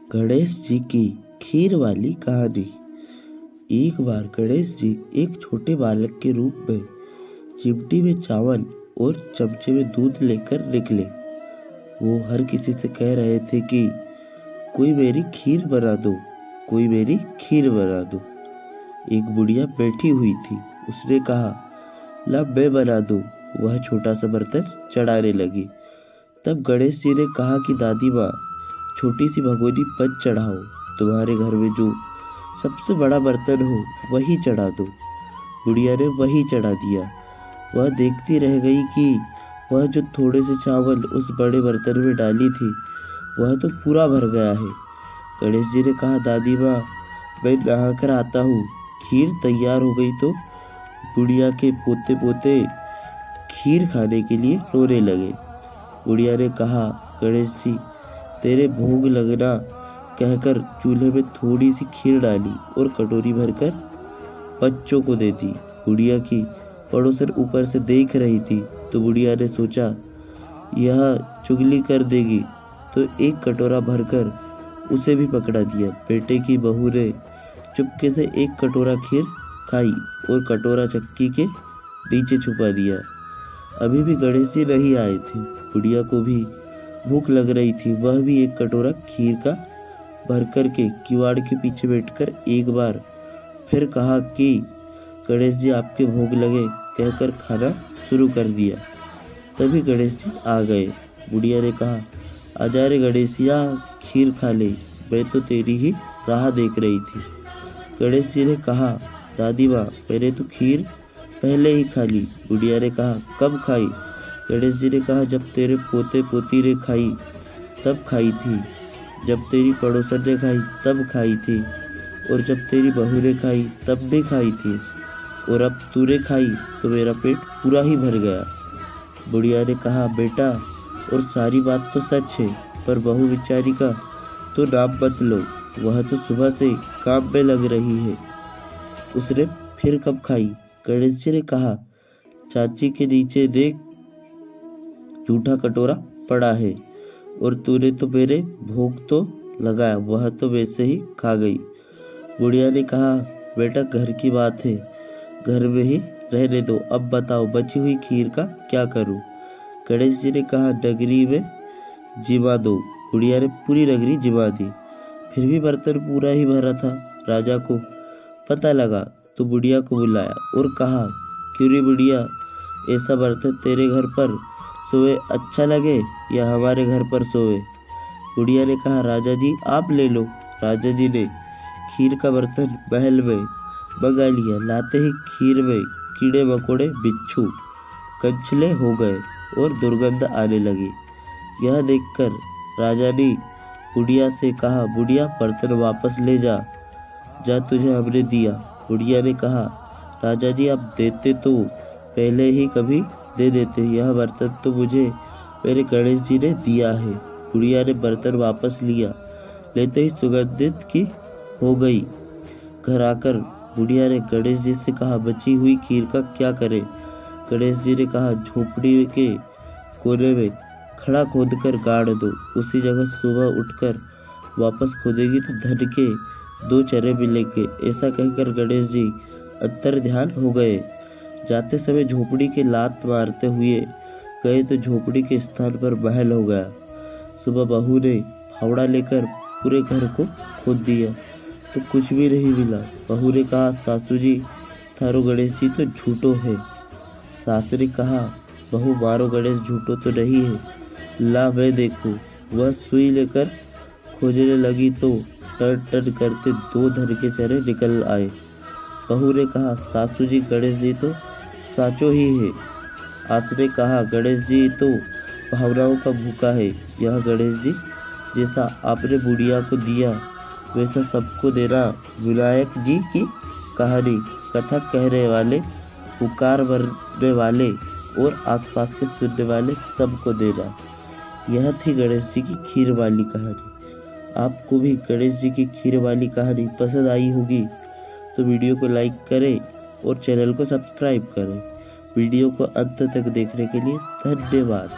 गणेश जी की खीर वाली कहानी। एक बार गणेश जी एक छोटे बालक के रूप में चिमटी में चावल और चमचे में दूध लेकर निकले। वो हर किसी से कह रहे थे कि कोई मेरी खीर बना दो, कोई मेरी खीर बना दो। एक बुढ़िया बैठी हुई थी, उसने कहा, ला मैं बना दूं। वह छोटा सा बर्तन चढ़ाने लगी। तब गणेश जी ने कहा कि दादी माँ, छोटी सी भगोनी मत चढ़ाओ, तुम्हारे घर में जो सबसे बड़ा बर्तन हो वही चढ़ा दो। बुढ़िया ने वही चढ़ा दिया। वह देखती रह गई कि वह जो थोड़े से चावल उस बड़े बर्तन में डाली थी वह तो पूरा भर गया है। गणेश जी ने कहा, दादी माँ, मैं नहा कर आता हूँ। खीर तैयार हो गई तो बुढ़िया के पोते पोते खीर खाने के लिए रोने लगे। बुढ़िया ने कहा, गणेश जी, तेरे भोग लगना कहकर चूल्हे में थोड़ी सी खीर डाली और कटोरी भरकर बच्चों को दे दी। बुढ़िया की पड़ोसन ऊपर से देख रही थी तो बुढ़िया ने सोचा यह चुगली कर देगी, तो एक कटोरा भरकर उसे भी पकड़ा दिया। बेटे की बहू ने चुपके से एक कटोरा खीर खाई और कटोरा चक्की के नीचे छुपा दिया। अभी भी गणेश जी नहीं आए थे। बुढ़िया को भी भूख लग रही थी। वह भी एक कटोरा खीर का भर कर के किवाड़ के पीछे बैठकर एक बार फिर कहा कि गणेश जी आपके भोग लगे कहकर खाना शुरू कर दिया। तभी गणेश जी आ गए। बुढ़िया ने कहा, आजा रे गणेशिया, खीर खा ले, मैं तो तेरी ही राह देख रही थी। गणेश जी ने कहा, दादी माँ, मैंने तो खीर पहले ही खा ली। बुढ़िया ने कहा, कब खाई? गणेश जी ने कहा, जब तेरे पोते पोती ने खाई तब खाई थी, जब तेरी पड़ोसन ने खाई तब खाई थी, और जब तेरी बहू ने खाई तब भी खाई थी, और अब तूने खाई तो मेरा पेट पूरा ही भर गया। बुढ़िया ने कहा, बेटा, और सारी बात तो सच है, पर बहू बेचारी का तो नाम मत लो, वह तो सुबह से काम में लग रही है। उसने फिर कब खाई? गणेश जी ने कहा, चाची के नीचे देख, जूठा कटोरा पड़ा है, और तूने तो मेरे भोग तो लगाया, वह तो वैसे ही खा गई। बुढ़िया ने कहा, बेटा, घर की बात है, घर में ही रहने दो। अब बताओ, बची हुई खीर का क्या करूं? गणेश जी ने कहा, नगरी में जिमा दो। बुढ़िया ने पूरी नगरी जिमा दी, फिर भी बर्तन पूरा ही भरा था। राजा को पता लगा तो बुढ़िया को बुलाया और कहा, क्यों रे बुढ़िया, ऐसा बर्तन तेरे घर पर सोए अच्छा लगे या हमारे घर पर सोए? बुढ़िया ने कहा, राजा जी आप ले लो। राजा जी ने खीर का बर्तन महल में मंगा लिया। लाते ही खीर में कीड़े मकोड़े, बिच्छू, कंचले हो गए और दुर्गंध आने लगी। यह देखकर राजा ने बुढ़िया से कहा, बुढ़िया, बर्तन वापस ले जा, तुझे हमने दिया। बुढ़िया ने कहा, राजा जी आप देते तो पहले ही कभी दे देते, यह बर्तन तो मुझे मेरे गणेश जी ने दिया है। बुढ़िया ने बर्तन वापस लिया, लेते ही सुगंधित की हो गई। घर आकर बुढ़िया ने गणेश जी से कहा, बची हुई खीर का क्या करें? गणेश जी ने कहा, झोपड़ी के कोने में खड़ा खोदकर गाड़ दो, उसी जगह सुबह उठकर वापस खोदेगी तो धन के 2 चरे मिलेंगे। ऐसा कहकर गणेश जी अंतर ध्यान हो गए। जाते समय झोपड़ी के लात मारते हुए गए तो झोपड़ी के स्थान पर महल हो गया। सुबह बहू ने फावड़ा लेकर पूरे घर को खोद दिया तो कुछ भी नहीं मिला। बहू ने कहा, सासू जी, थारो गणेश जी तो झूठो है। सास ने कहा, बहू, मारो गणेश झूठो तो नहीं है, ला मैं देखूं। वह सुई लेकर खोजने लगी तो टर टर करते 2 धन के चरे निकल आए। बहू ने कहा, सासू जी, गणेश जी तो साचो ही है। आस ने कहा, गणेश जी तो भावनाओं का भूखा है। यह गणेश जी जैसा आपने बुढ़िया को दिया वैसा सबको देना। विनायक जी की कहानी कथा कहने वाले, पुकार भरने वाले और आसपास के सुनने वाले सबको देना। यह थी गणेश जी की खीर वाली कहानी। आपको भी गणेश जी की खीर वाली कहानी पसंद आई होगी तो वीडियो को लाइक करें और चैनल को सब्सक्राइब करें। वीडियो को अंत तक देखने के लिए धन्यवाद।